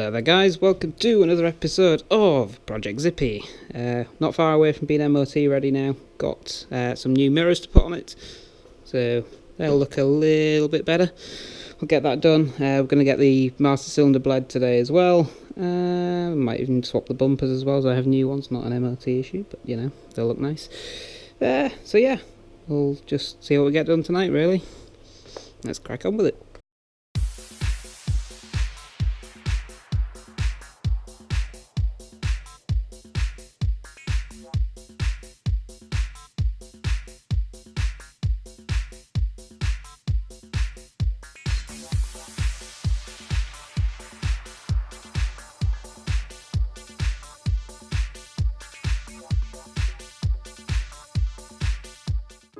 Hello there guys, welcome to another episode of Project Zippy. Not far away from being MOT ready now. Got some new mirrors to put on it, so they'll look a little bit better. We'll get that done. We're going to get the master cylinder bled today as well. Might even swap the bumpers as well, so I have new ones, not an MOT issue, but you know, they'll look nice. So yeah, we'll just see what we get done tonight really. Let's crack on with it.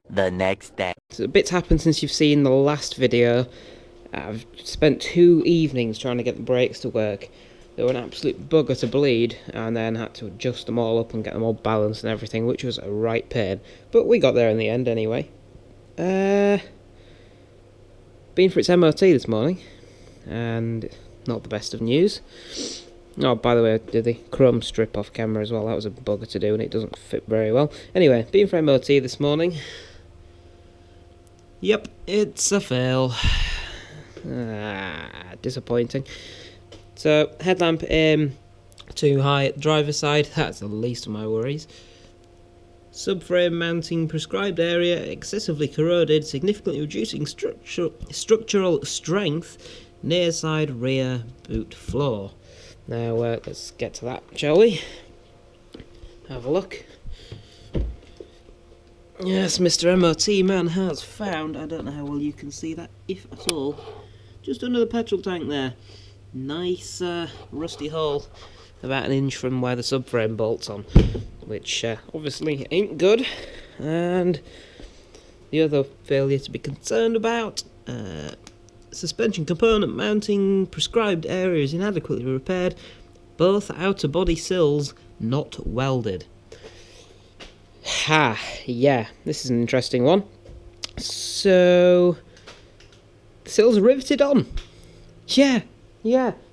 The next day. So a bit's happened since you've seen the last video. I've spent 2 evenings trying to get the brakes to work. They were an absolute bugger to bleed, and then had to adjust them all up and get them all balanced and everything, which was a right pain. But we got there in the end anyway. Been for its MOT this morning, and not the best of news. Oh, by the way, I did the chrome strip off camera as well. That was a bugger to do, and it doesn't fit very well. Anyway, been for MOT this morning. Yep, it's a fail. Disappointing. So, headlamp too high at the driver's side, that's the least of my worries. Subframe mounting prescribed area excessively corroded, significantly reducing structural strength near side rear boot floor. Now, let's get to that, shall we? Have a look. Yes, Mr. MOT man has found, I don't know how well you can see that, if at all, just under the petrol tank there. Nice rusty hole, about 1 inch from where the subframe bolts on, which obviously ain't good. And the other failure to be concerned about, suspension component mounting prescribed area is inadequately repaired, both outer body sills not welded. Yeah, this is an interesting one. So, the sills are riveted on. Yeah.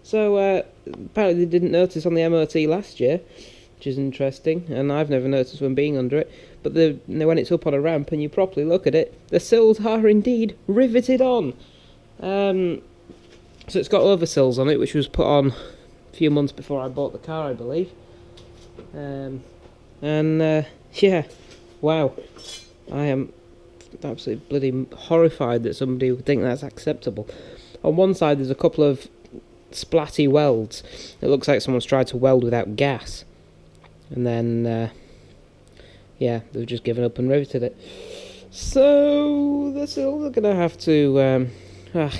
So, apparently they didn't notice on the MOT last year, which is interesting, and I've never noticed when being under it. But when it's up on a ramp and you properly look at it, the sills are indeed riveted on. So it's got oversills on it, which was put on a few months before I bought the car, I believe. Yeah, wow. I am absolutely bloody horrified that somebody would think that's acceptable. On one side there's a couple of splatty welds. It looks like someone's tried to weld without gas. And then, yeah, they've just given up and riveted it. So, the sills are going to have to... I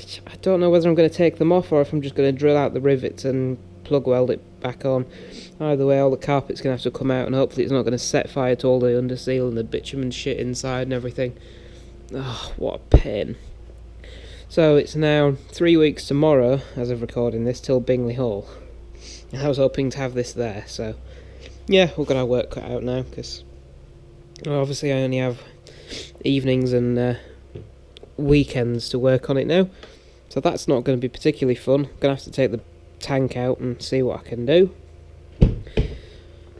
don't know whether I'm going to take them off or if I'm just going to drill out the rivets and plug weld it back on. Either way, all the carpet's going to have to come out, and hopefully it's not going to set fire to all the underseal and the bitumen shit inside and everything. Oh, what a pain. So it's now 3 weeks tomorrow, as of recording this, till Bingley Hall. And I was hoping to have this there, so... yeah, we've got our work cut out now, because... obviously I only have evenings and weekends to work on it now. So that's not going to be particularly fun. I'm going to have to take the tank out and see what I can do.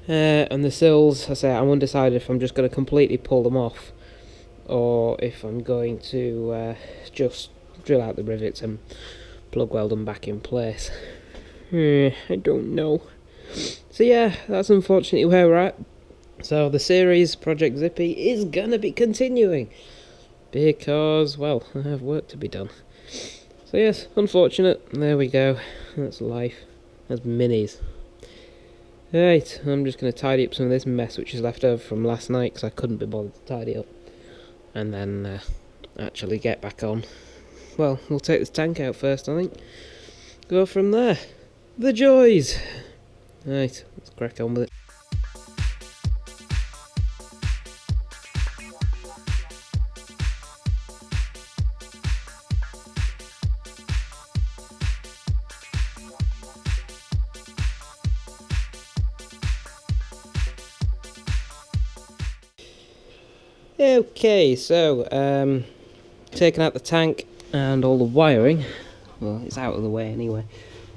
And the sills, I say, I'm undecided if I'm just going to completely pull them off or if I'm going to just drill out the rivets and plug weld them back in place. I don't know. So yeah, that's unfortunately where we're at. So the series Project Zippy is going to be continuing because, well, I have work to be done. So yes, unfortunate. There we go. That's life. That's minis. Right, I'm just going to tidy up some of this mess which is left over from last night because I couldn't be bothered to tidy up. And then actually get back on. Well, we'll take this tank out first, I think. Go from there. The joys! Right, let's crack on with it. Okay, so, taking out the tank and all the wiring. Well, it's out of the way anyway.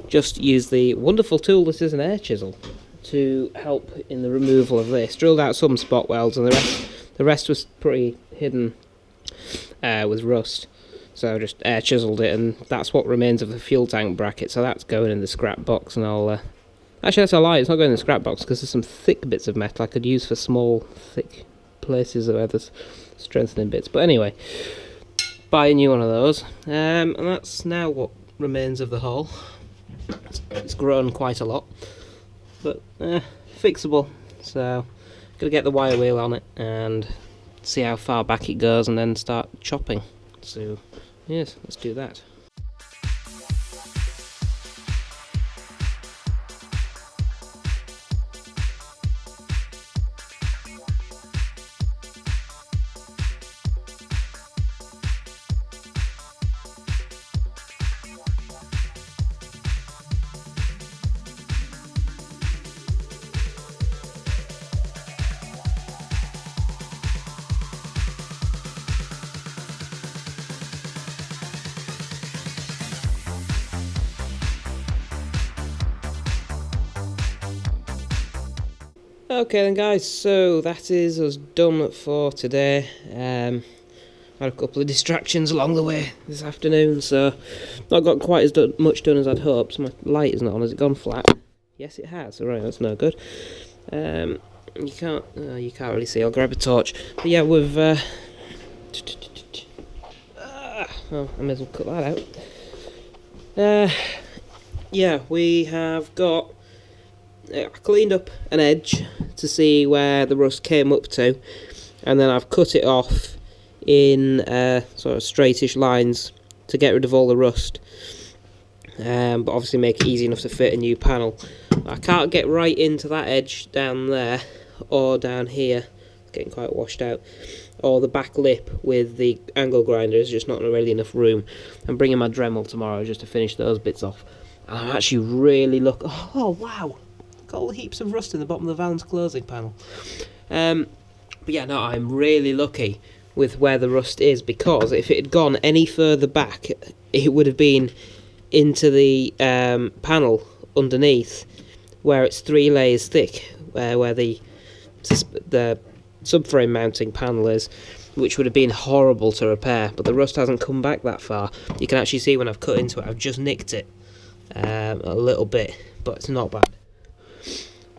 just use the wonderful tool that is an air chisel to help in the removal of this. Drilled out some spot welds, and the rest was pretty hidden with rust. So I just air chiseled it, and that's what remains of the fuel tank bracket. So that's going in the scrap box, and I'll actually, that's a lie, it's not going in the scrap box because there's some thick bits of metal I could use for small, thick places where there's strengthening bits. But anyway, buy a new one of those, and that's now what remains of the hull. It's grown quite a lot, but fixable. So gonna get the wire wheel on it and see how far back it goes, and then start chopping. So yes, let's do that. Okay then guys, so that is us done for today. Had a couple of distractions along the way this afternoon, so not got quite as much done as I'd hoped. So my light is not on. Has it gone flat? Yes, it has. Alright, that's no good. You can't really see. I'll grab a torch. But yeah, we've oh, I may as well cut that out. Yeah, we have got. I cleaned up an edge to see where the rust came up to, and then I've cut it off in sort of straightish lines to get rid of all the rust, but obviously make it easy enough to fit a new panel. I can't get right into that edge down there or down here, it's getting quite washed out, or the back lip with the angle grinder. There's just not really enough room. I'm bringing my Dremel tomorrow just to finish those bits off, and I'm actually really oh wow, got all the heaps of rust in the bottom of the Valen's closing panel. But yeah, no, I'm really lucky with where the rust is, because if it had gone any further back, it would have been into the panel underneath, where it's 3 layers thick, where the subframe mounting panel is, which would have been horrible to repair. But the rust hasn't come back that far. You can actually see when I've cut into it, I've just nicked it a little bit, but it's not bad.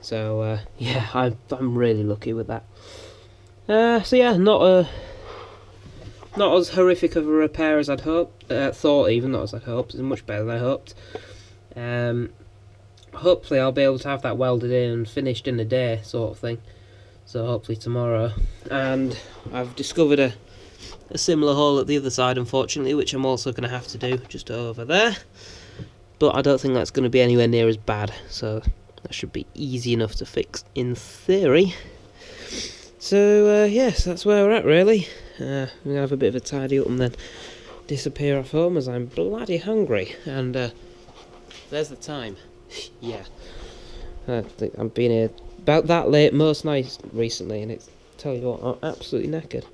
So yeah, I'm really lucky with that. So yeah, not as horrific of a repair as I'd hoped. Thought even, not as I'd hoped. It's much better than I hoped. Hopefully I'll be able to have that welded in and finished in a day, sort of thing. So hopefully tomorrow. And I've discovered a similar hole at the other side, unfortunately, which I'm also going to have to do just over there. But I don't think that's going to be anywhere near as bad. So that should be easy enough to fix in theory. So yes, that's where we're at really. I'm going to have a bit of a tidy up and then disappear off home, as I'm bloody hungry. And there's the time. Yeah. I think I've been here about that late most nights recently, and it's, tell you what, I'm absolutely knackered.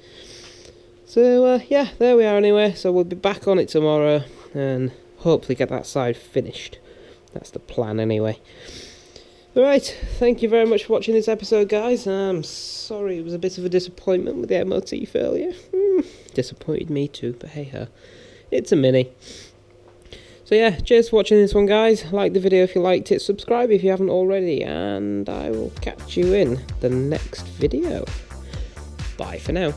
So yeah, there we are anyway. So we'll be back on it tomorrow and hopefully get that side finished. That's the plan anyway. Alright, thank you very much for watching this episode, guys. I'm sorry it was a bit of a disappointment with the MOT failure. Disappointed me too, but hey ho. It's a mini. So yeah, cheers for watching this one, guys. Like the video if you liked it, subscribe if you haven't already, and I will catch you in the next video. Bye for now.